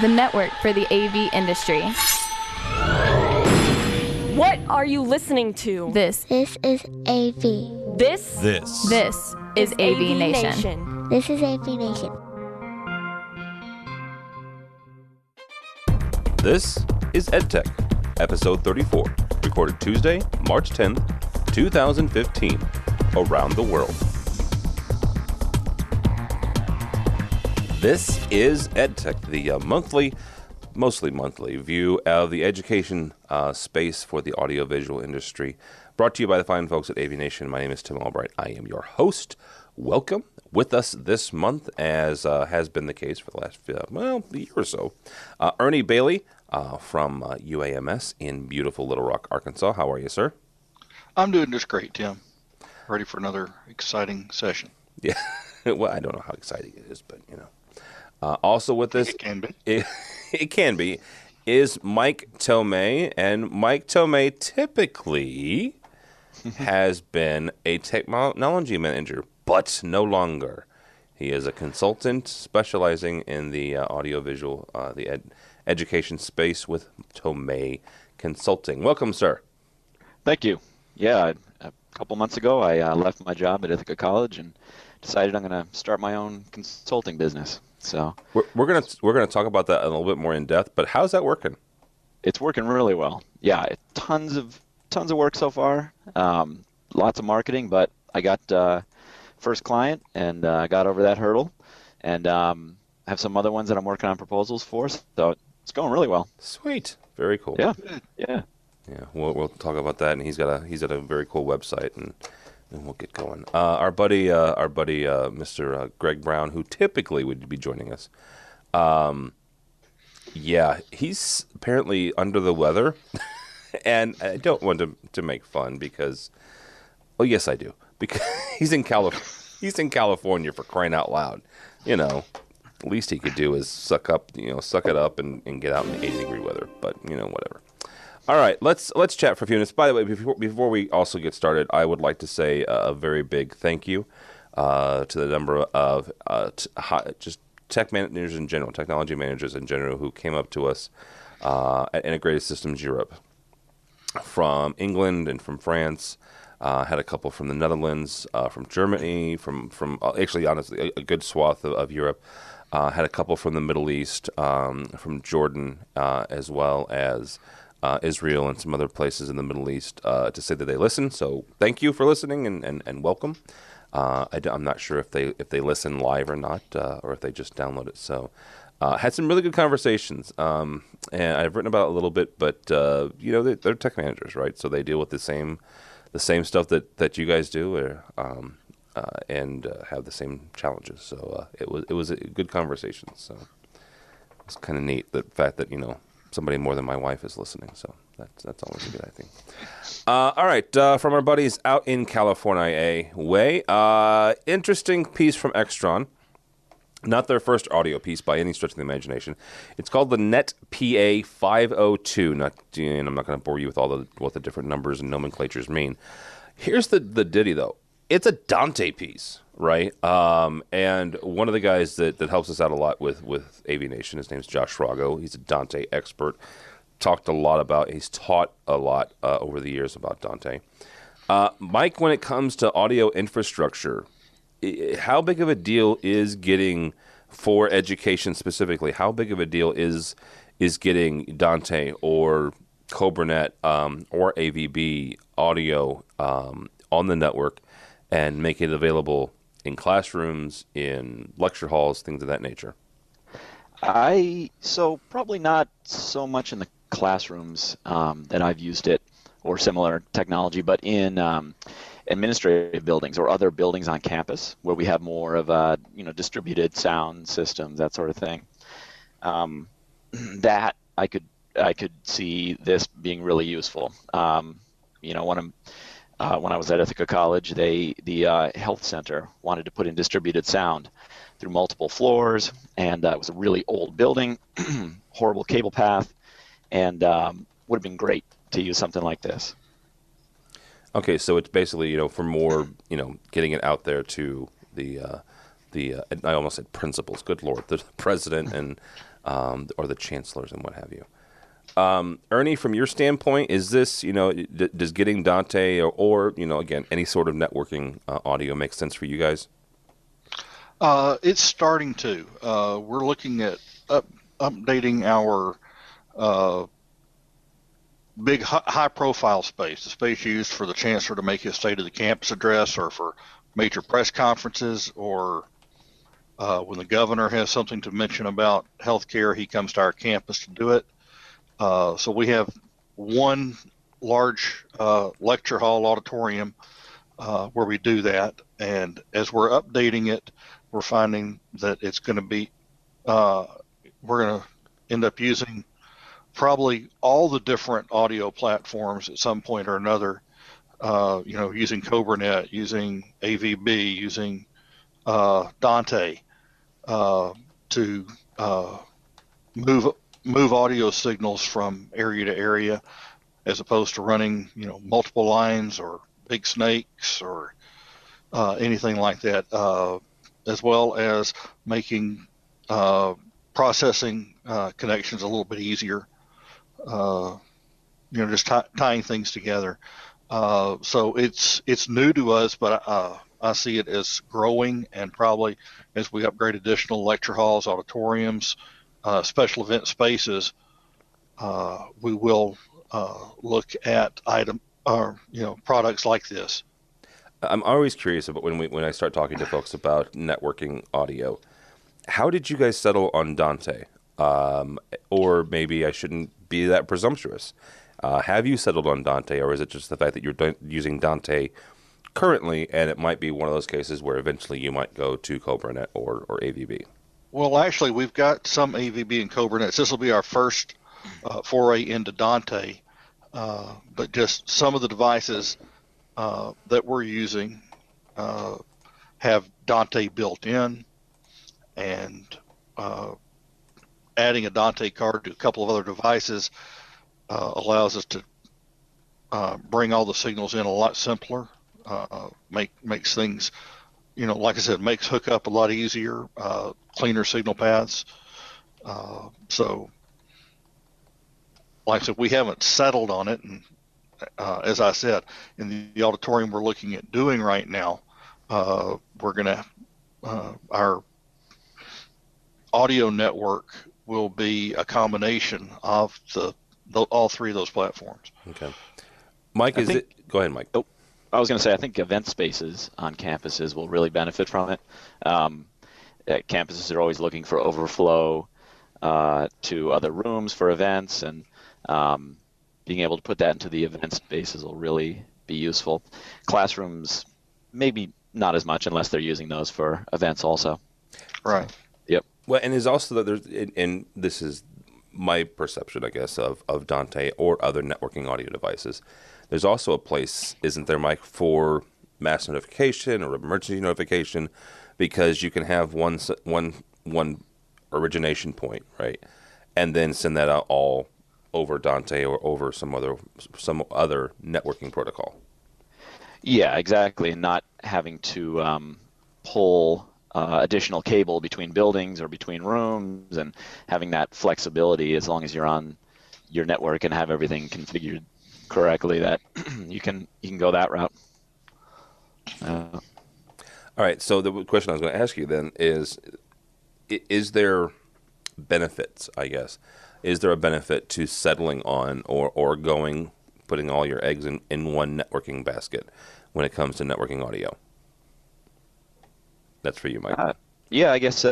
the network for the AV industry. What are you listening to? This is AV. This is AVNation. This is AVNation. This is EdTech, episode 34, recorded Tuesday, March 10th, 2015, around the world. This is EdTech, the mostly monthly view of the education space for the audiovisual industry, brought to you by the fine folks at AVNation. My name is Tim Albright. I am your host. Welcome. With us this month, as has been the case for the last, year or so, Ernie Bailey from UAMS in beautiful Little Rock, Arkansas. How are you, sir? I'm doing just great, Tim. Ready for another exciting session. Yeah. Well, I don't know how exciting it is, but, you know. Also with us, it can be. It can be, is Mike Tomei. And Mike Tomei typically has been a technology manager, but no longer. He is a consultant specializing in the audiovisual, education space with Tomei Consulting. Welcome, sir. Thank you. Yeah, a couple months ago, I left my job at Ithaca College and decided I'm going to start my own consulting business. So we're gonna talk about that a little bit more in depth. But how's that working? It's working really well. Yeah, tons of work so far. Lots of marketing, but I got first client and got over that hurdle, and I have some other ones that I'm working on proposals for. So it's going really well. Sweet, very cool. Yeah. We'll talk about that, and he's got a very cool website, and we'll get going. Our buddy, Mr. Greg Brown, who typically would be joining us. He's apparently under the weather, and I don't want to make fun because, well, yes, I do, because he's in California, for crying out loud. You know, the least he could do is suck it up and get out in the 80-degree weather. But whatever. All right, let's chat for a few minutes. By the way, before we also get started, I would like to say a very big thank you to the number of just tech managers in general, technology managers in general, who came up to us at Integrated Systems Europe from England and from France. Had a couple from the Netherlands, from Germany, from actually, honestly, a good swath of Europe. Had a couple from the Middle East, from Jordan, as well as Israel and some other places in the Middle East, to say that they listen. So thank you for listening and welcome. I'm not sure if they listen live or not, or if they just download it. So had some really good conversations, and I've written about it a little bit. But they're tech managers, right? So they deal with the same stuff that you guys do, and have the same challenges. So it was a good conversation. So it's kind of neat, the fact that somebody more than my wife is listening, so that's always a good, I think. All right, from our buddies out in California, interesting piece from Extron. Not their first audio piece by any stretch of the imagination. It's called the Net PA 502. And I'm not going to bore you with what the different numbers and nomenclatures mean. Here's the ditty, though. It's a Dante piece, right? And one of the guys that helps us out a lot with AVNation, his name's Josh Rago. He's a Dante expert. He's taught a lot over the years about Dante. Mike, when it comes to audio infrastructure, how big of a deal is getting, for education specifically, how big of a deal is getting Dante or CobraNet or AVB audio on the network and make it available in classrooms, in lecture halls, things of that nature? So probably not so much in the classrooms that I've used it or similar technology, but in administrative buildings or other buildings on campus where we have more of distributed sound systems, that sort of thing. That I could see this being really useful. When I was at Ithaca College, the health center wanted to put in distributed sound through multiple floors, and it was a really old building, horrible cable path, and would have been great to use something like this. Okay, so it's basically, for more, getting it out there to the I almost said principals. Good Lord, the president and or the chancellors and what have you. Ernie, from your standpoint, is this, does getting Dante or again, any sort of networking audio make sense for you guys? It's starting to. We're looking at updating our big high-profile space, the space used for the chancellor to make his State of the Campus address, or for major press conferences, or when the governor has something to mention about healthcare, he comes to our campus to do it. So we have one large lecture hall auditorium where we do that, and as we're updating it, we're finding that it's going to be we're going to end up using probably all the different audio platforms at some point or another, using CobraNet, using AVB, using Dante to move audio signals from area to area, as opposed to running, multiple lines or big snakes or anything like that, as well as making processing connections a little bit easier, just tying things together. So it's new to us, but I see it as growing, and probably as we upgrade additional lecture halls, auditoriums, special event spaces, we will look at products like this. I'm always curious about when I start talking to folks about networking audio. How did you guys settle on Dante? Or maybe I shouldn't be that presumptuous. Have you settled on Dante, or is it just the fact that you're using Dante currently, and it might be one of those cases where eventually you might go to CobraNet or AVB? Well, actually, we've got some AVB and CobraNets. This will be our first foray into Dante, but just some of the devices that we're using have Dante built in, and adding a Dante card to a couple of other devices allows us to bring all the signals in a lot simpler, makes things, like I said, makes hookup a lot easier, cleaner signal paths. So, like I said, we haven't settled on it, and as I said, in the auditorium we're looking at doing right now, we're going to, our audio network will be a combination of all three of those platforms. Okay. Mike, go ahead, Mike. Oh, I was going to say, I think event spaces on campuses will really benefit from it. Campuses are always looking for overflow to other rooms for events, and being able to put that into the event spaces will really be useful. Classrooms, maybe not as much, unless they're using those for events also. Right. Yep. Well, and there's also that there's, and this is my perception, I guess, of Dante or other networking audio devices. There's also a place, isn't there, Mike, for mass notification or emergency notification, because you can have one origination point, right, and then send that out all over Dante or over some other networking protocol. Yeah, exactly, and not having to pull additional cable between buildings or between rooms, and having that flexibility as long as you're on your network and have everything configured correctly, that you can go that route. All right, so the question I was going to ask you then is there benefits, I guess? Is there a benefit to settling on or putting all your eggs in one networking basket when it comes to networking audio? That's for you, Mike. Yeah, I guess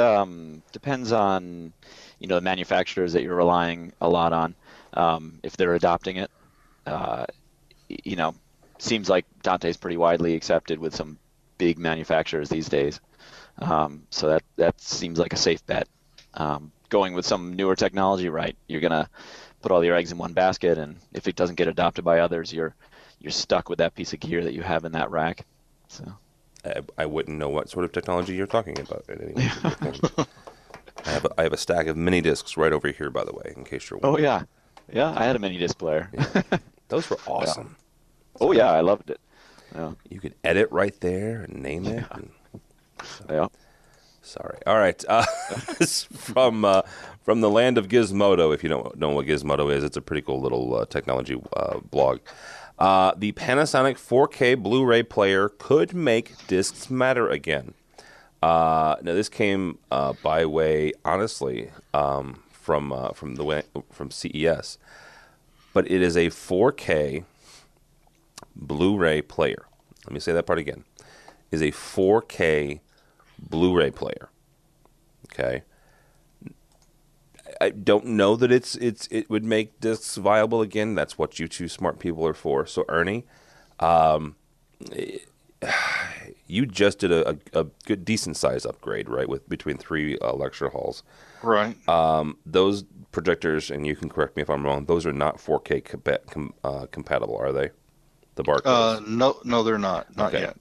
depends on the manufacturers that you're relying a lot on. If they're adopting it, seems like Dante is pretty widely accepted with some big manufacturers these days. So that seems like a safe bet. Going with some newer technology, right? You're gonna put all your eggs in one basket, and if it doesn't get adopted by others, you're stuck with that piece of gear that you have in that rack. So I wouldn't know what sort of technology you're talking about. Anyway. I have a stack of mini discs right over here, by the way, in case you're wondering. Oh yeah, I had a mini disc player. Yeah. Those were awesome. Yeah. Oh yeah, I loved it. Yeah. You could edit right there and name it. Yeah. Sorry. All right. This is from the land of Gizmodo. If you don't know what Gizmodo is, it's a pretty cool little technology blog. The Panasonic 4K Blu-ray player could make discs matter again. Now this came by way, honestly, from CES, but it is a 4K Blu-ray player. Let me say that part again. Is a 4K Blu-ray player. Okay. I don't know that it would make discs viable again. That's what you two smart people are for. So Ernie, you just did a good decent size upgrade, right? With between 3 lecture halls. Right. Those projectors, and you can correct me if I'm wrong, those are not 4K compatible, are they? The barcodes. No, they're not. Not okay. yet.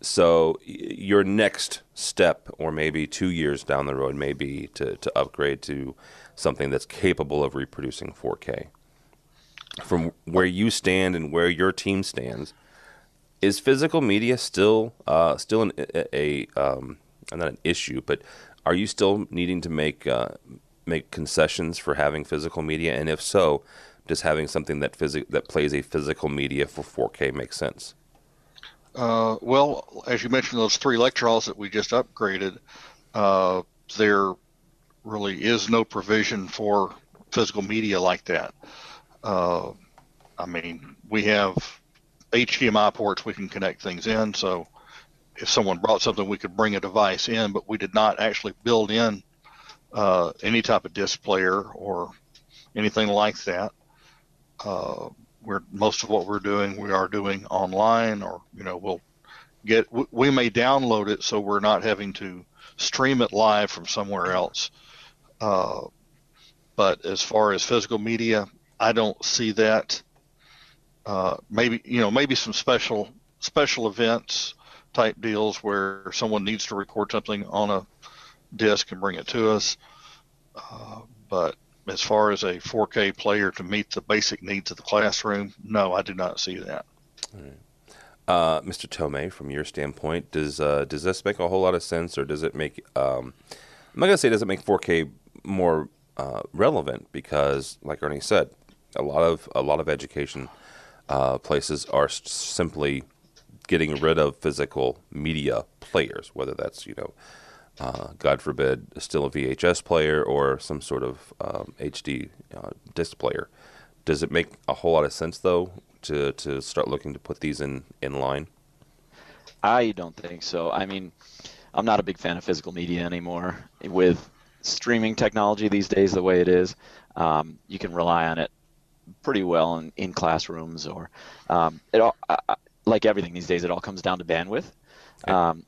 So your next step, or maybe 2 years down the road, may be to upgrade to something that's capable of reproducing 4K. From where you stand and where your team stands, is physical media still not an issue, but are you still needing to make concessions for having physical media? And if so, does having something that plays a physical media for 4K make sense? Well, as you mentioned, those 3 lecture halls that we just upgraded, there really is no provision for physical media like that. I mean, we have HDMI ports we can connect things in, so if someone brought something, we could bring a device in, but we did not actually build in any type of disc player or anything like that. Most of what we are doing online, or we may download it, so we're not having to stream it live from somewhere else. But as far as physical media, I don't see that. Maybe some special events type deals where someone needs to record something on a disc and bring it to us. But as far as a 4K player to meet the basic needs of the classroom, no, I do not see that. All right. Mr. Tomei, from your standpoint, does this make a whole lot of sense, or does it make? I'm not gonna say does it make 4K more relevant, because, like Ernie said, a lot of education places are simply getting rid of physical media players, whether that's God forbid, still a VHS player or some sort of HD disc player. Does it make a whole lot of sense, though, to start looking to put these in line? I don't think so. I mean, I'm not a big fan of physical media anymore. With streaming technology these days the way it is, you can rely on it pretty well in classrooms, or like everything these days, it all comes down to bandwidth,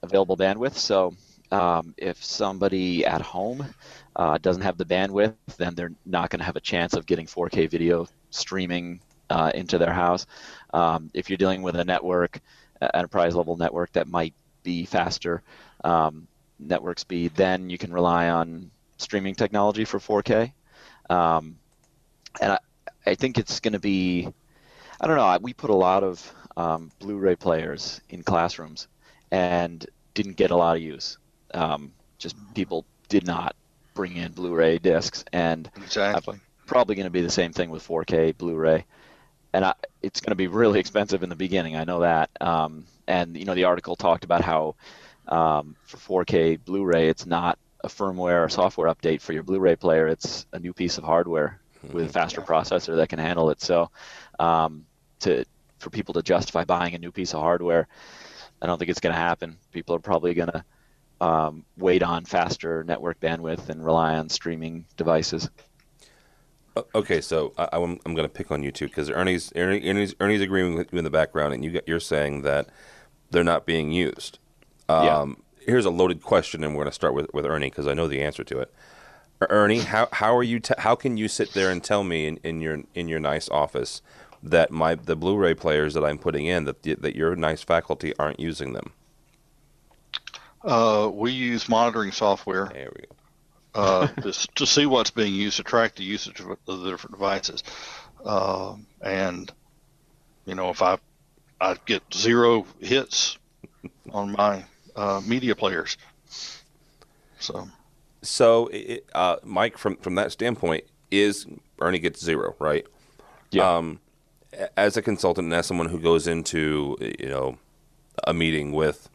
available bandwidth. So if somebody at home doesn't have the bandwidth, then they're not going to have a chance of getting 4K video streaming into their house. If you're dealing with a network, enterprise level network that might be faster network speed, then you can rely on streaming technology for 4K. And I think it's going to be, I don't know, we put a lot of Blu-ray players in classrooms and didn't get a lot of use. Just people did not bring in Blu-ray discs, and exactly. Probably going to be the same thing with 4K Blu-ray, and it's going to be really expensive in the beginning. I know that. And the article talked about how for 4K Blu-ray, it's not a firmware or software update for your Blu-ray player. It's a new piece of hardware with a faster processor that can handle it. So for people to justify buying a new piece of hardware, I don't think it's going to happen. People are probably going to wait on faster network bandwidth and rely on streaming devices. Okay, so I'm going to pick on you too, because Ernie's agreeing with you in the background, and you're saying that they're not being used. Here's a loaded question, and we're going to start with Ernie, because I know the answer to it. Ernie, how are you? How can you sit there and tell me in your nice office that the Blu-ray players that I'm putting in that your nice faculty aren't using them? We use monitoring software. There we go. To see what's being used, to track the usage of the different devices. And if I get 0 hits on my media players. So, Mike, from that standpoint, is Ernie gets 0, right? Yeah. As a consultant and as someone who goes into a meeting with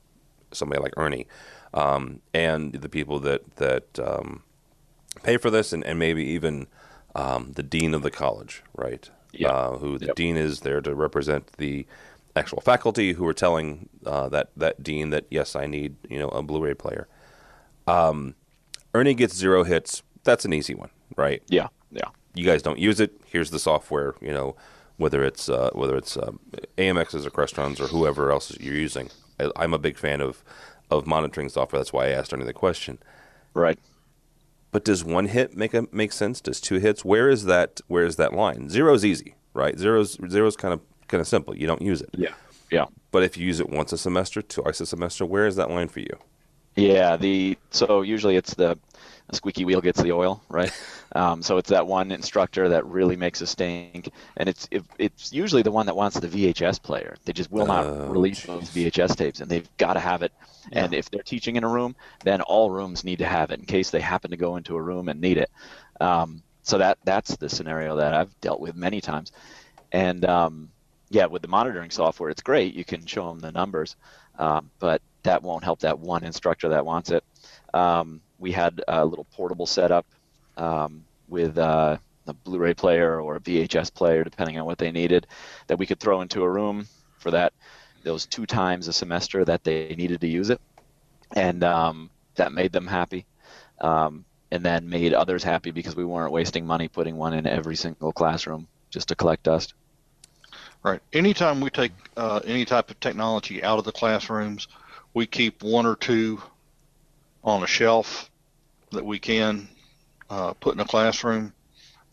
somebody like Ernie, and the people that pay for this, and maybe even the dean of the college, right? Yeah. Who the dean is there to represent the actual faculty who are telling that dean that, yes, I need a Blu-ray player. Ernie gets 0 hits. That's an easy one, right? Yeah. You guys don't use it. Here's the software. Whether it's AMXs or Extrons or whoever else you're using. I'm a big fan of monitoring software. That's why I asked Ernie the question. Right. But does 1 hit make sense? Does 2 hits? Where is that line? 0 is easy, right? Zero's kind of simple. You don't use it. Yeah. But if you use it once a semester, twice a semester, where is that line for you? Yeah. So usually it's the squeaky wheel gets the oil, right? So it's that one instructor that really makes a stink, and it's usually the one that wants the VHS player. They just will not release those VHS tapes, and they've got to have it. Yeah. And if they're teaching in a room, then all rooms need to have it in case they happen to go into a room and need it. So that's the scenario that I've dealt with many times. And with the monitoring software, it's great. You can show them the numbers, but that won't help that one instructor that wants it. We had a little portable setup with a Blu-ray player or a VHS player, depending on what they needed, that we could throw into a room for those 2 times a semester that they needed to use it. And that made them happy, and then made others happy because we weren't wasting money putting one in every single classroom just to collect dust. Right. Anytime we take any type of technology out of the classrooms, we keep 1 or 2 on a shelf that we can put in a classroom.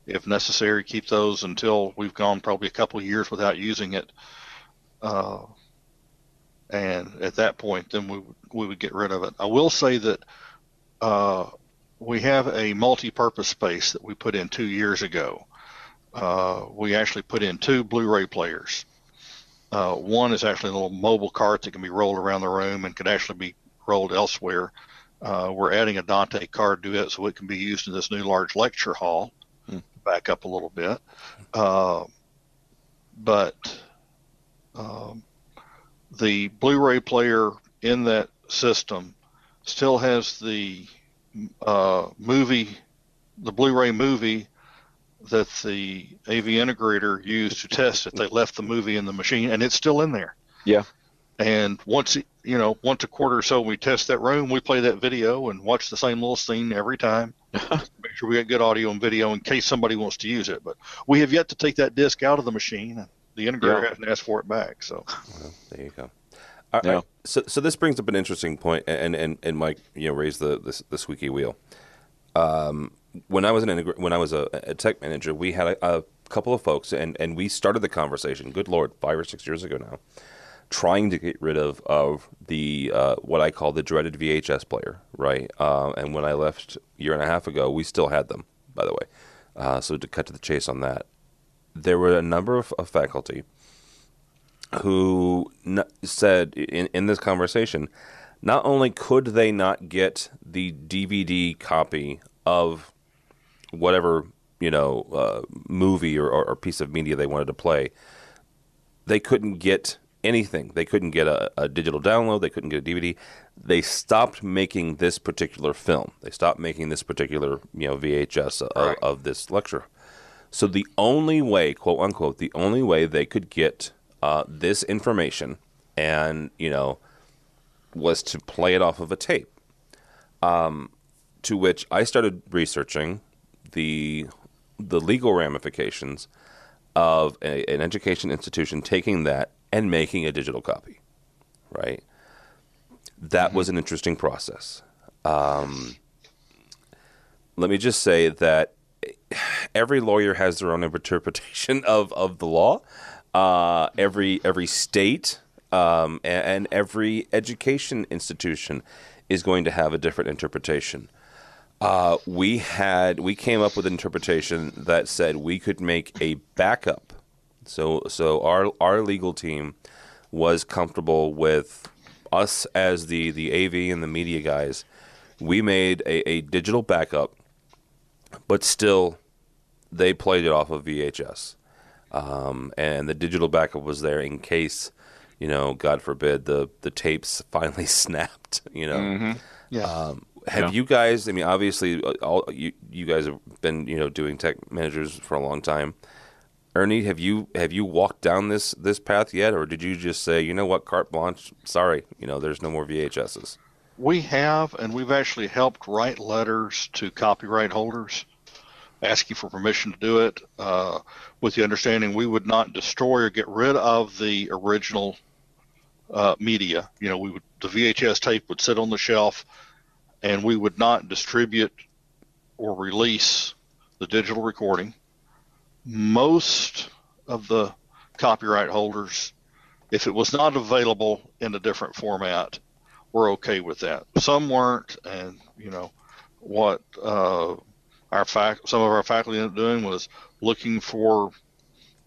If necessary, keep those until we've gone probably a couple of years without using it. And at that point, then we would get rid of it. I will say that we have a multi-purpose space that we put in 2 years ago. We actually put in 2 Blu-ray players. One is actually a little mobile cart that can be rolled around the room and could actually be rolled elsewhere. We're adding a Dante card to it so it can be used in this new large lecture hall. Back up a little bit. But the Blu-ray player in that system still has the Blu-ray movie that the AV integrator used to test it. They left the movie in the machine, and it's still in there. Yeah. And once a quarter or so, we test that room, we play that video and watch the same little scene every time. Make sure we get good audio and video in case somebody wants to use it. But we have yet to take that disc out of the machine. The integrator hasn't asked for it back. So there you go. All right. So this brings up an interesting point, and Mike, raised the squeaky wheel. When I was a tech manager, we had a couple of folks, and we started the conversation. Good Lord, 5 or 6 years ago now, trying to get rid of the what I call the dreaded VHS player, right? And when I left a year and a half ago, we still had them, by the way. So to cut to the chase on that, there were a number of faculty who said in this conversation, not only could they not get the DVD copy of whatever movie or piece of media they wanted to play, they couldn't get anything. They couldn't get a digital download. They couldn't get a DVD. They stopped making this particular film. They stopped making this particular VHS of this lecture. So the only way, quote unquote, the only way they could get this information and was to play it off of a tape. To which I started researching the legal ramifications of an education institution taking that and making a digital copy, right? That was an interesting process. Let me just say that every lawyer has their own interpretation of the law. Every state and every education institution is going to have a different interpretation. We came up with an interpretation that said we could make a backup. So our legal team was comfortable with us as the AV and the media guys we made a digital backup, but still they played it off of VHS. And the digital backup was there in case, God forbid, the tapes finally snapped, Mm-hmm. Yeah. Have you guys, obviously, you guys have been, doing tech managers for a long time. Ernie, have you walked down this path yet, or did you just say, you know what, carte blanche, sorry, there's no more VHSs? We have, and we've actually helped write letters to copyright holders asking for permission to do it, with the understanding we would not destroy or get rid of the original media. The VHS tape would sit on the shelf, and we would not distribute or release the digital recording. Most of the copyright holders, if it was not available in a different format, were okay with that. Some weren't, and what some of our faculty ended up doing was looking for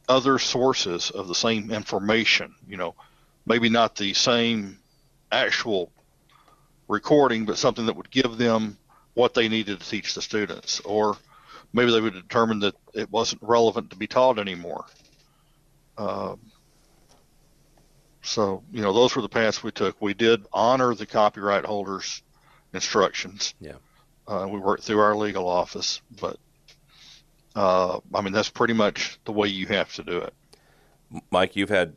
other sources of the same information. Maybe not the same actual recording, but something that would give them what they needed to teach the students, or maybe they would determine that it wasn't relevant to be taught anymore. So, those were the paths we took. We did honor the copyright holders' instructions. Yeah. We worked through our legal office, but that's pretty much the way you have to do it. Mike, you've had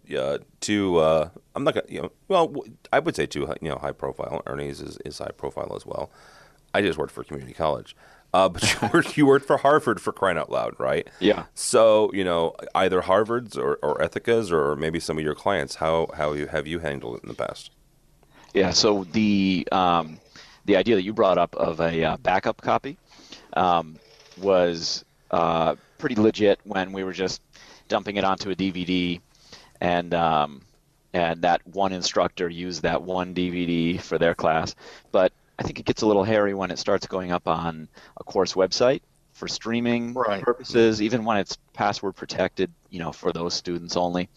two. I'm not gonna, I would say two. High profile. Ernie's is high profile as well. I just worked for community college, but you worked for Harvard, for crying out loud, right? Yeah. So either Harvard's or Ethica's, or maybe some of your clients. How have you handled it in the past? Yeah. So the idea that you brought up of a backup copy was pretty legit when we were just dumping it onto a DVD, and that one instructor used that one DVD for their class. But I think it gets a little hairy when it starts going up on a course website for streaming purposes, even when it's password protected, for those students only.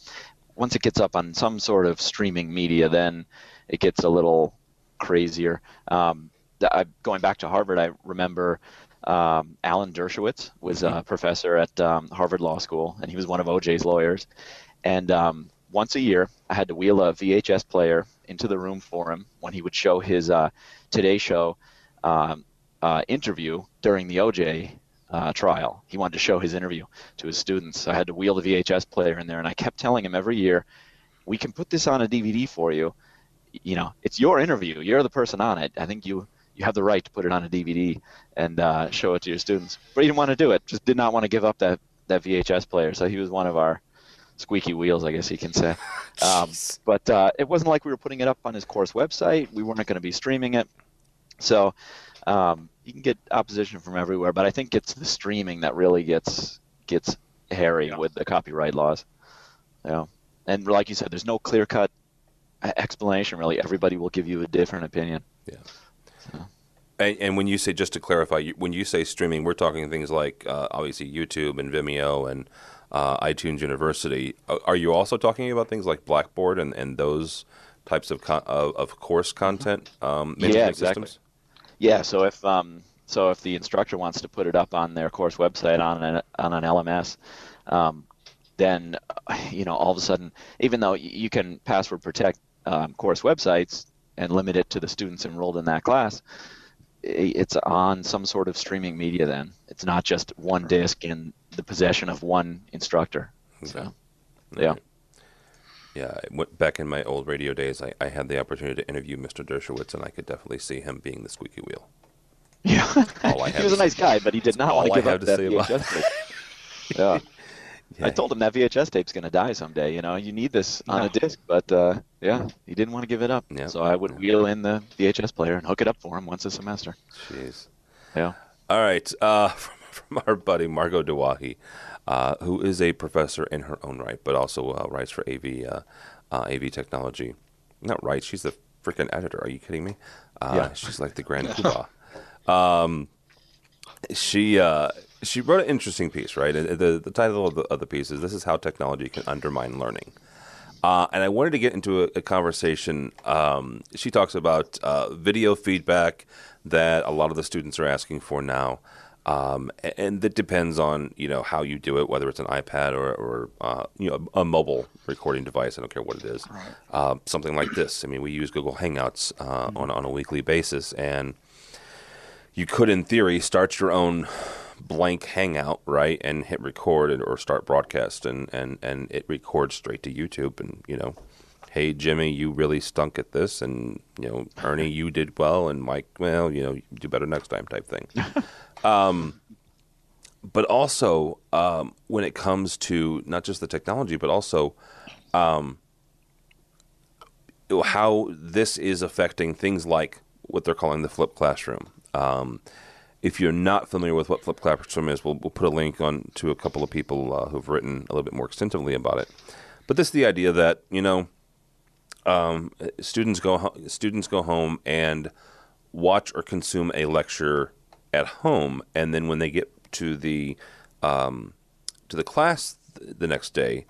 Once it gets up on some sort of streaming media, then it gets a little crazier. Going back to Harvard, I remember Alan Dershowitz was a professor at Harvard Law School, and he was one of OJ's lawyers. And once a year, I had to wheel a VHS player into the room for him when he would show his Today Show interview during the OJ trial. He wanted to show his interview to his students. So I had to wheel the VHS player in there, and I kept telling him every year, we can put this on a DVD for you. It's your interview. You're the person on it. I think you have the right to put it on a DVD and show it to your students. But he didn't want to do it, just did not want to give up that VHS player. So he was one of our squeaky wheels, I guess you can say. But it wasn't like we were putting it up on his course website. We weren't going to be streaming it. So you can get opposition from everywhere, but I think it's the streaming that really gets hairy with the copyright laws. And like you said, there's no clear-cut explanation, really. Everybody will give you a different opinion. Yeah. So. And when you say, just to clarify, when you say streaming, we're talking things like obviously YouTube and Vimeo and iTunes University. Are you also talking about things like Blackboard and those types of course content? Yeah, exactly. Systems? Yeah. So if the instructor wants to put it up on their course website on an LMS, then all of a sudden, even though you can password protect course websites and limit it to the students enrolled in that class, it's on some sort of streaming media then. It's not just one disk in the possession of one instructor. Okay. So, yeah. Yeah, back in my old radio days, I had the opportunity to interview Mr. Dershowitz, and I could definitely see him being the squeaky wheel. Yeah, he was a nice guy, but he did not want to give up that VHS tape. Yeah. I told him that VHS tape's going to die someday. You need this on a disc, but he didn't want to give it up. Yeah. So I would wheel in the VHS player and hook it up for him once a semester. Jeez. Yeah. All right. From our buddy Margot DeWahi, who is a professor in her own right, but also writes for AV Technology. Not writes. She's the freaking editor. Are you kidding me? She's like the grand poobah. She wrote an interesting piece, right? The title of the piece is "This is how technology can undermine learning." And I wanted to get into a conversation. She talks about video feedback that a lot of the students are asking for now. And that depends on, how you do it, whether it's an iPad or a mobile recording device. I don't care what it is. Right. Something like this. I mean, we use Google Hangouts on a weekly basis, and you could, in theory, start your own blank Hangout, right, and hit record or start broadcast, and it records straight to YouTube, and hey, Jimmy, you really stunk at this, and Ernie, you did well, and Mike, well, you do better next time, type thing. But also, when it comes to not just the technology, but also how this is affecting things like what they're calling the flipped classroom. If you're not familiar with what flipped classroom is, we'll put a link on to a couple of people who've written a little bit more extensively about it. But this is the idea that students go home and watch or consume a lecture at home, and then when they get to the class the next day,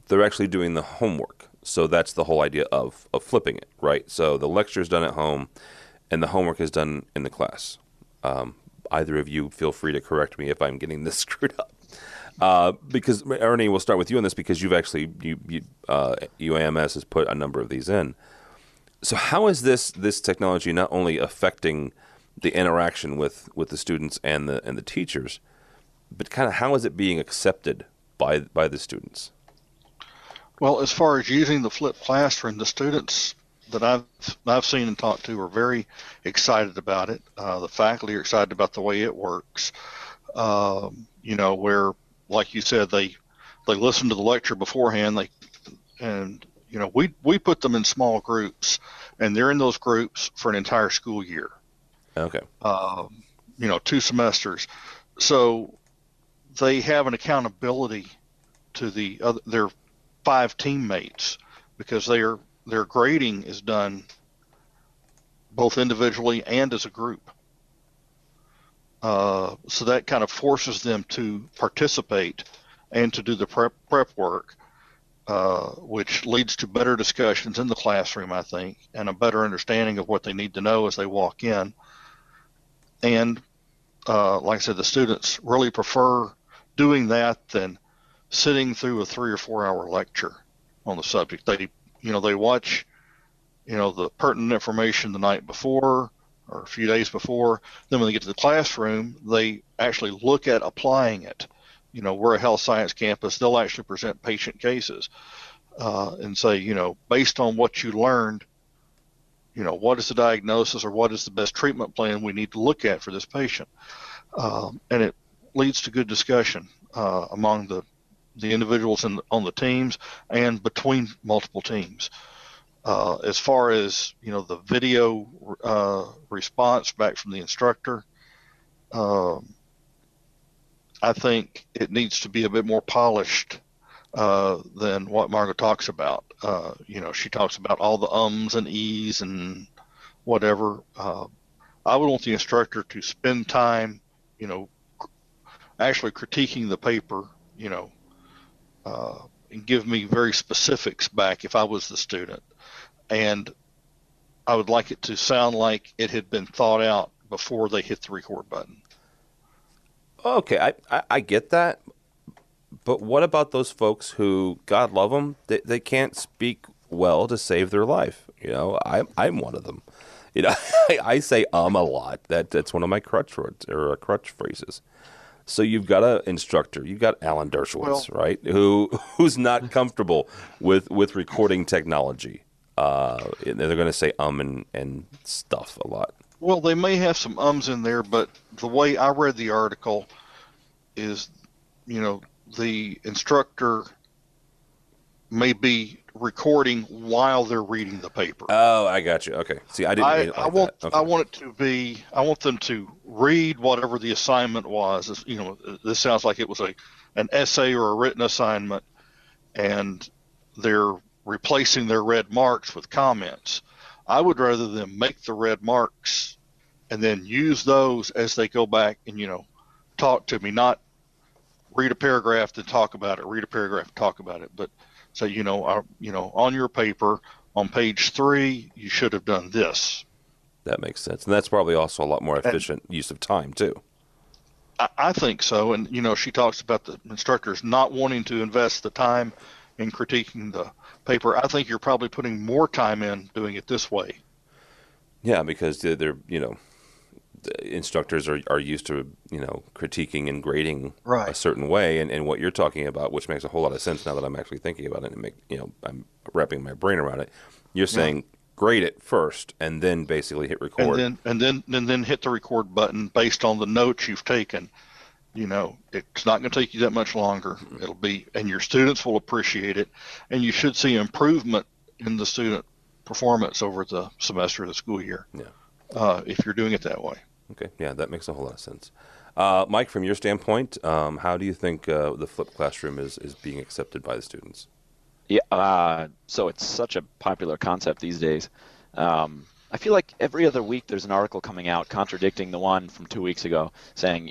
they're actually doing the homework. So that's the whole idea of flipping it, right? So the lecture is done at home, and the homework is done in the class. Either of you feel free to correct me if I'm getting this screwed up. Because Ernie, we'll start with you on this because you've actually UAMS has put a number of these in. So how is this technology not only affecting the interaction with the students and the teachers, but kind of how is it being accepted by the students? Well, as far as using the flipped classroom, the students that I've seen and talked to are very excited about it. The faculty are excited about the way it works. Where, like you said, they listen to the lecture beforehand. We put them in small groups, and they're in those groups for an entire school year. Okay. 2 semesters. So they have an accountability to their 5 teammates because their grading is done both individually and as a group. So that kind of forces them to participate and to do the prep work, which leads to better discussions in the classroom, I think, and a better understanding of what they need to know as they walk in. And like I said, the students really prefer doing that than sitting through a 3 or 4 hour lecture on the subject. They watch, the pertinent information the night before or a few days before. Then when they get to the classroom, they actually look at applying it. We're a health science campus. They'll actually present patient cases and say, based on what you learned, what is the diagnosis or what is the best treatment plan we need to look at for this patient? And it leads to good discussion among the individuals on the teams and between multiple teams. As far as, the video response back from the instructor, I think it needs to be a bit more polished than what Margot talks about. She talks about all the ums and e's and whatever. I would want the instructor to spend time, actually critiquing the paper, and give me very specifics back if I was the student. And I would like it to sound like it had been thought out before they hit the record button. Okay, I get that. But what about those folks who, God love them, they can't speak well to save their life? I'm one of them. I say a lot. That's one of my crutch words or crutch phrases. So you've got an instructor, you've got Alan Dershowitz, right? Who's not comfortable with recording technology. They're going to say and stuff a lot. Well, they may have some ums in there, but the way I read the article is, the instructor may be recording while they're reading the paper. Oh, I got you. Okay. See, I didn't read it like that. Okay. I want them to read whatever the assignment was. This sounds like it was an essay or a written assignment, and they're replacing their red marks with comments. I would rather them make the red marks and then use those as they go back and, talk to me, not read a paragraph to talk about it, read a paragraph to talk about it, but say, on your paper on page 3, you should have done this. That makes sense. And that's probably also a lot more efficient use of time, too. I think so. And, she talks about the instructors not wanting to invest the time in critiquing the paper. I think you're probably putting more time in doing it this way. Yeah, because they're the instructors are used to, critiquing and grading a certain way. And what you're talking about, which makes a whole lot of sense now that I'm actually thinking about it and I'm wrapping my brain around it. You're saying grade it first and then basically hit record. And then hit the record button based on the notes you've taken. It's not going to take you that much longer. It'll be, and your students will appreciate it, and you should see improvement in the student performance over the semester of the school year. Yeah. If you're doing it that way. Okay. Yeah, that makes a whole lot of sense. Mike, from your standpoint, how do you think the flipped classroom is being accepted by the students? Yeah, so it's such a popular concept these days. I feel like every other week there's an article coming out contradicting the one from 2 weeks ago, saying,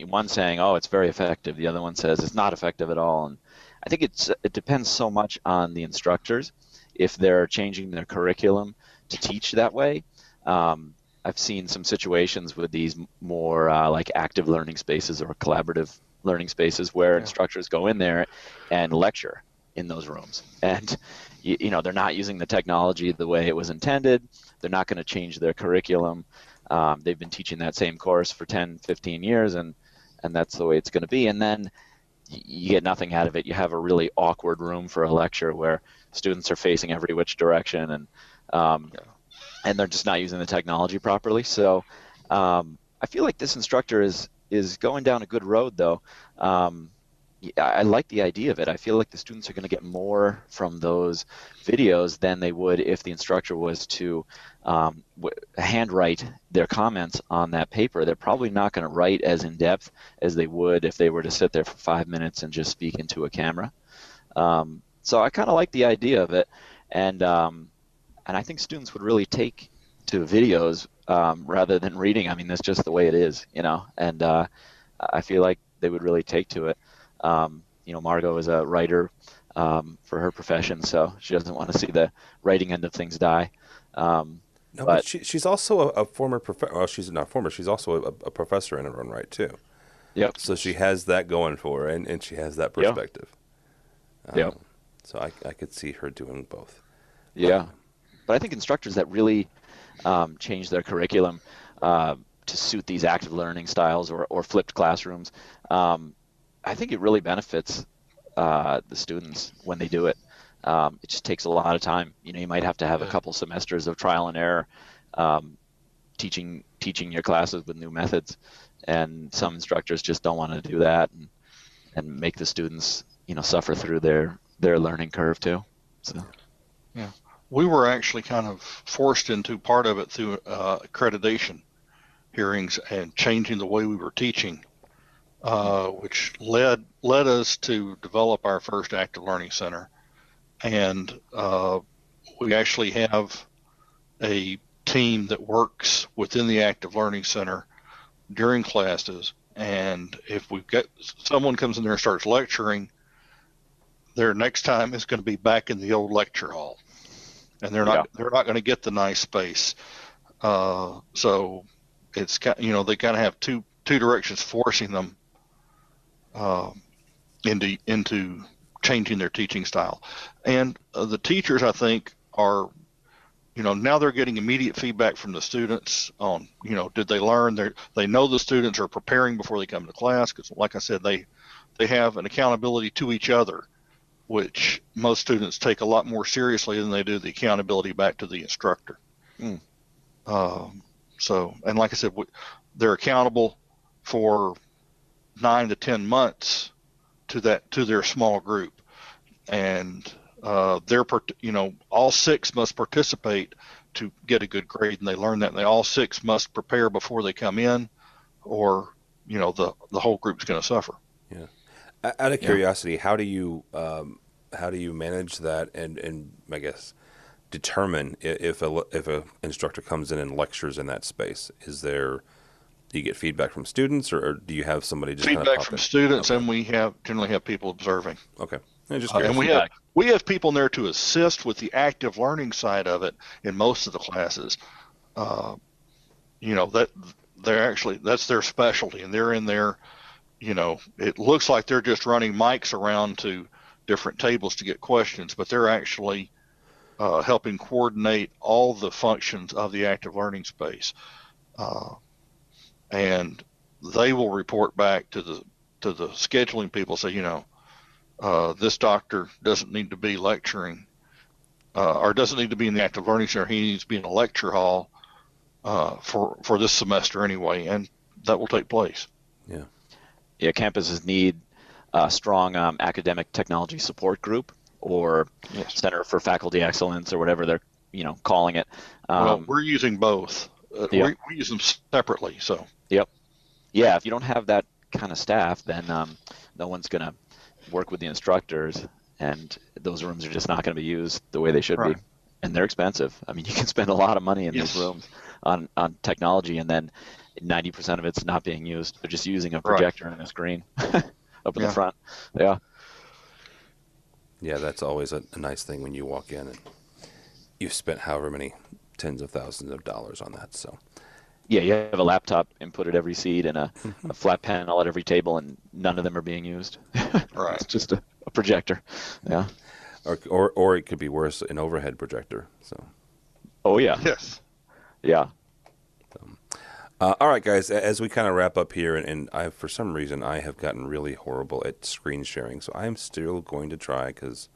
oh, it's very effective. The other one says it's not effective at all. And I think it depends so much on the instructors if they're changing their curriculum to teach that way. I've seen some situations with these more like active learning spaces or collaborative learning spaces where instructors go in there and lecture in those rooms. And, they're not using the technology the way it was intended. They're not going to change their curriculum. They've been teaching that same course for 10, 15 years, and that's the way it's going to be. And then you get nothing out of it. You have a really awkward room for a lecture where students are facing every which direction, and they're just not using the technology properly. So I feel like this instructor is going down a good road, though. I like the idea of it. I feel like the students are going to get more from those videos than they would if the instructor was to handwrite their comments on that paper. They're probably not going to write as in-depth as they would if they were to sit there for 5 minutes and just speak into a camera. So I kind of like the idea of it, and I think students would really take to videos rather than reading. I mean, that's just the way it is, and I feel like they would really take to it. Margot is a writer for her profession, so she doesn't want to see the writing end of things die. But she's also a former professor. Well, she's not former. She's also a professor in her own right, too. Yep. So she has that going for her, and she has that perspective. Yep. So I could see her doing both. Yeah. But I think instructors that really change their curriculum to suit these active learning styles or flipped classrooms, I think it really benefits the students when they do it. It just takes a lot of time. You might have to have a couple semesters of trial and error teaching your classes with new methods, and some instructors just don't want to do that and make the students suffer through their learning curve too. So yeah, we were actually kind of forced into part of it through accreditation hearings and changing the way we were teaching. Which led us to develop our first active learning center, and we actually have a team that works within the active learning center during classes. And if we've got someone comes in there and starts lecturing, their next time is going to be back in the old lecture hall, and they're not going to get the nice space. So it's they kind of have two directions forcing them into changing their teaching style. And the teachers, I think, are, now they're getting immediate feedback from the students on, did they learn? They know the students are preparing before they come to class, because like I said, they have an accountability to each other, which most students take a lot more seriously than they do the accountability back to the instructor. So, and like I said, they're accountable for 9 to 10 months to their small group, and all 6 must participate to get a good grade, and they learn that, and they all 6 must prepare before they come in, or the whole group's going to suffer. Yeah. Out of curiosity, how do you manage that, and I guess determine if a instructor comes in and lectures in that space? Do you get feedback from students, or do you have somebody just feedback kind of from students, and we generally have people observing. Okay. Just and we have people in there to assist with the active learning side of it in most of the classes. That that's their specialty, and they're in there. It looks like they're just running mics around to different tables to get questions, but they're actually helping coordinate all the functions of the active learning space, and they will report back to the scheduling people. Say, this doctor doesn't need to be lecturing, or doesn't need to be in the active learning center. He needs to be in a lecture hall for this semester anyway, and that will take place. Yeah, campuses need a strong academic technology support group or Center for Faculty Excellence or whatever they're calling it. Well, we're using both. We use them separately. So. Yep. Yeah, if you don't have that kind of staff, then no one's going to work with the instructors, and those rooms are just not going to be used the way they should be. And they're expensive. I mean, you can spend a lot of money in these rooms on technology, and then 90% of it's not being used. They're just using a projector and a screen up in the front. Yeah. Yeah, that's always a nice thing when you walk in and you've spent however many tens of thousands of dollars on that. So. Yeah, you have a laptop input at every seat and a flat panel at every table, and none of them are being used. Right. It's just a projector. Yeah. Or it could be worse, an overhead projector. So. Oh yeah. Yes. Yeah. All right, guys. As we kind of wrap up here, and for some reason I have gotten really horrible at screen sharing, so I'm still going to try because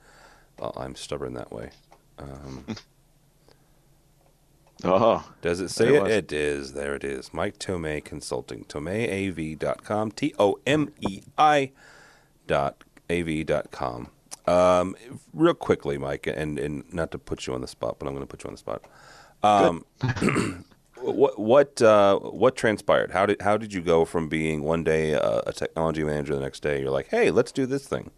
I'm stubborn that way. Does it say it? It is. There it is. Mike Tomei Consulting. TomeiAV.com. TOMEI.AV.com. Real quickly, Mike, and not to put you on the spot, but I'm going to put you on the spot. What transpired? How did you go from being one day a technology manager, the next day you're like, hey, let's do this thing?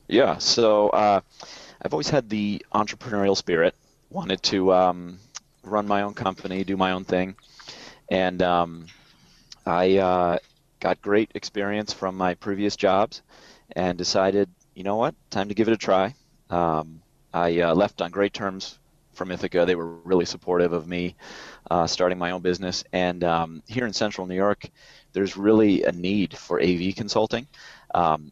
Yeah. So I've always had the entrepreneurial spirit. Wanted to run my own company, do my own thing, and I got great experience from my previous jobs, and decided, you know what, time to give it a try. I left on great terms from Ithaca. They were really supportive of me starting my own business, and here in Central New York, there's really a need for AV consulting.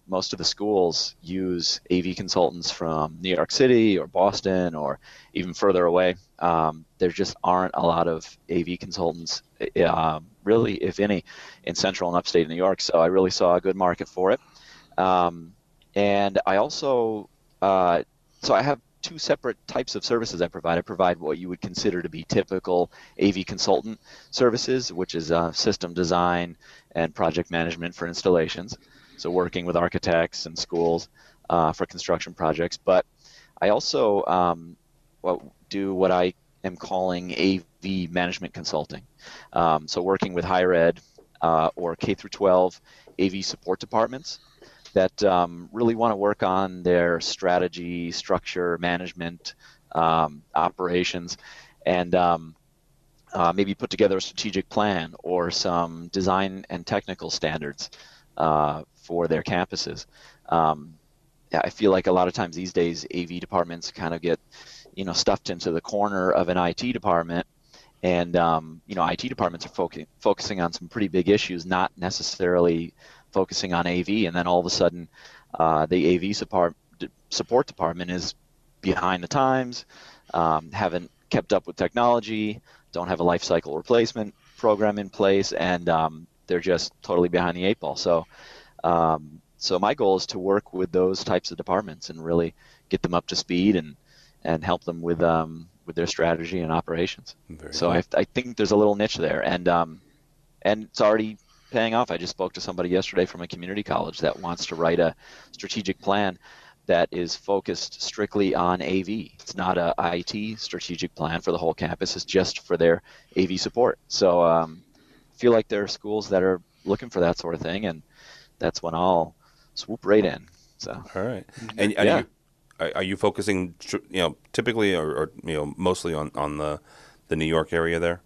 Most of the schools use AV consultants from New York City or Boston or even further away. There just aren't a lot of AV consultants, really, if any, in Central and Upstate New York. So I really saw a good market for it. And I also, so I have two separate types of services I provide. I provide what you would consider to be typical AV consultant services, which is system design and project management for installations. So working with architects and schools for construction projects. But I also do what I am calling AV management consulting. So working with higher ed or K through 12 AV support departments that really want to work on their strategy, structure, management, operations, and maybe put together a strategic plan or some design and technical standards for their campuses. I feel like a lot of times these days AV departments kind of get, stuffed into the corner of an IT department, and IT departments are focusing on some pretty big issues, not necessarily focusing on AV, and then all of a sudden the AV support department is behind the times, haven't kept up with technology, don't have a life cycle replacement program in place, and they're just totally behind the eight ball. So my goal is to work with those types of departments and really get them up to speed and help them with their strategy and operations. I think there's a little niche there, and it's already paying off. I just spoke to somebody yesterday from a community college that wants to write a strategic plan that is focused strictly on AV. It's not a IT strategic plan for the whole campus. It's just for their AV support. So I feel like there are schools that are looking for that sort of thing, and that's when I'll swoop right in. So. All right. And are you focusing, typically or mostly on the New York area there?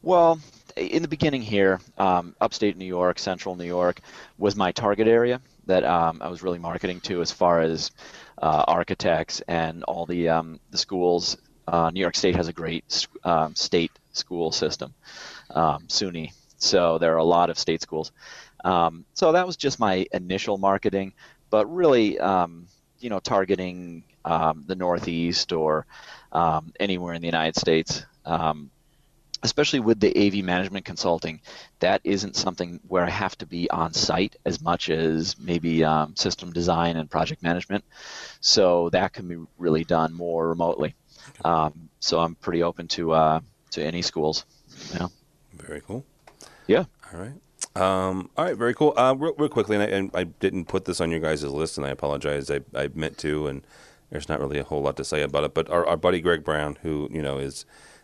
Well, in the beginning here, upstate New York, central New York was my target area that I was really marketing to as far as architects and all the schools. New York State has a great state school system, SUNY. So there are a lot of state schools. So that was just my initial marketing, but really, targeting the Northeast or anywhere in the United States. Especially with the AV management consulting, that isn't something where I have to be on site as much as maybe system design and project management. So that can be really done more remotely. So I'm pretty open to any schools. Yeah. Very cool. Yeah. All right. All right. Very cool. Real quickly, and I didn't put this on your guys' list, and I apologize. I meant to, and there's not really a whole lot to say about it. But our buddy Greg Brown, who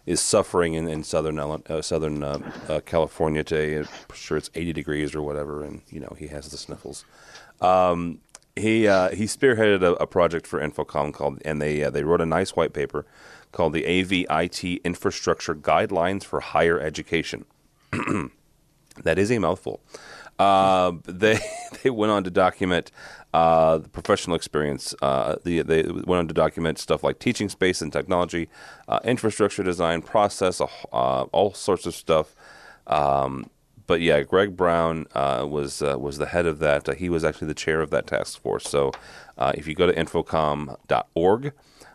is suffering in southern California today. I'm sure it's 80 degrees or whatever, and he has the sniffles. He spearheaded a project for Infocom called, and they wrote a nice white paper called the AV IT Infrastructure Guidelines for Higher Education. That is a mouthful. They went on to document the professional experience. They went on to document stuff like teaching space and technology, infrastructure design, process, all sorts of stuff. But yeah, Greg Brown was the head of that. He was actually the chair of that task force. So if you go to infocom.org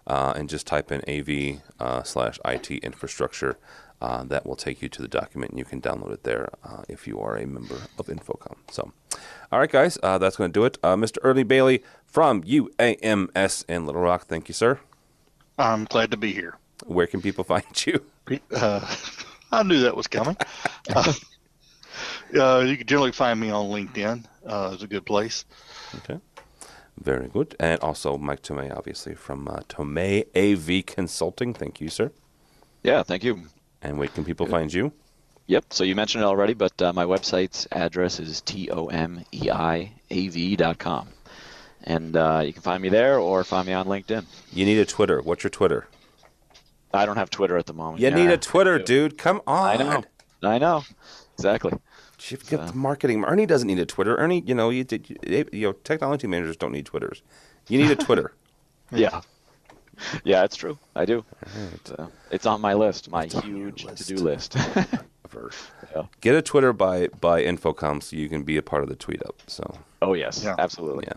and just type in AV/IT infrastructure, that will take you to the document, and you can download it there if you are a member of Infocom. So, all right, guys, that's going to do it. Mr. Ernie Bailey from UAMS in Little Rock, thank you, sir. I'm glad to be here. Where can people find you? I knew that was coming. You can generally find me on LinkedIn. It's a good place. Okay. Very good. And also Mike Tomei, obviously, from Tomei AV Consulting. Thank you, sir. Yeah, thank you. And where can people find you? Yep. So you mentioned it already, but my website's address is tomeiav.com. And you can find me there or find me on LinkedIn. You need a Twitter. What's your Twitter? I don't have Twitter at the moment. You need a Twitter, dude. Come on. I know. Exactly. You've got the marketing. Ernie doesn't need a Twitter. Ernie, technology managers don't need Twitters. You need a Twitter. Yeah. Yeah, it's true. I do. Right. It's on my list, my huge to-do list. Yeah. Get a Twitter by Infocom so you can be a part of the tweet up. So. Oh yes, absolutely. Yeah.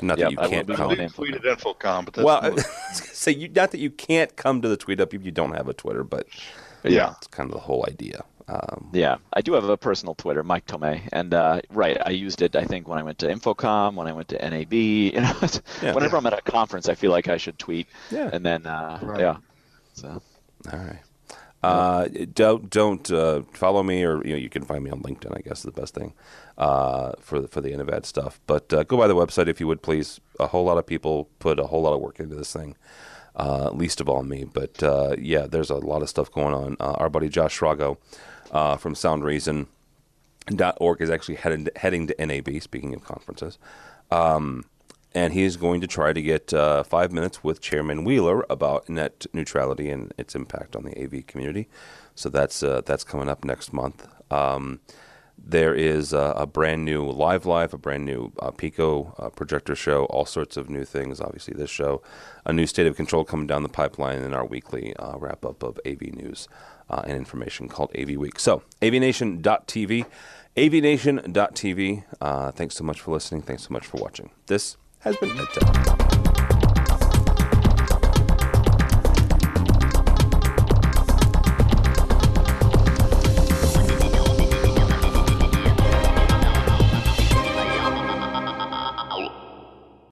Not that you can't come. I tweeted Infocom, but that's not that you can't come to the tweet up if you don't have a Twitter, but it's kind of the whole idea. Yeah, I do have a personal Twitter, Mike Tomei, and I used it. I think when I went to Infocom, when I went to NAB, whenever I'm at a conference, I feel like I should tweet. Yeah, and then So. All right. Don't follow me, or you can find me on LinkedIn. I guess is the best thing for the Innovad stuff. But go by the website if you would, please. A whole lot of people put a whole lot of work into this thing. Least of all me, but there's a lot of stuff going on. Our buddy Josh Schrago from SoundReason.org is actually heading to NAB, speaking of conferences, and he's going to try to get 5 minutes with Chairman Wheeler about net neutrality and its impact on the AV community. So that's coming up next month. There is a brand new Live, a brand new Pico projector show, all sorts of new things. Obviously, this show, a new State of Control coming down the pipeline, and our weekly wrap-up of AV news and information called AV Week. So, AVNation.tv, AVNation.tv. Thanks so much for listening. Thanks so much for watching. This has been EdTech.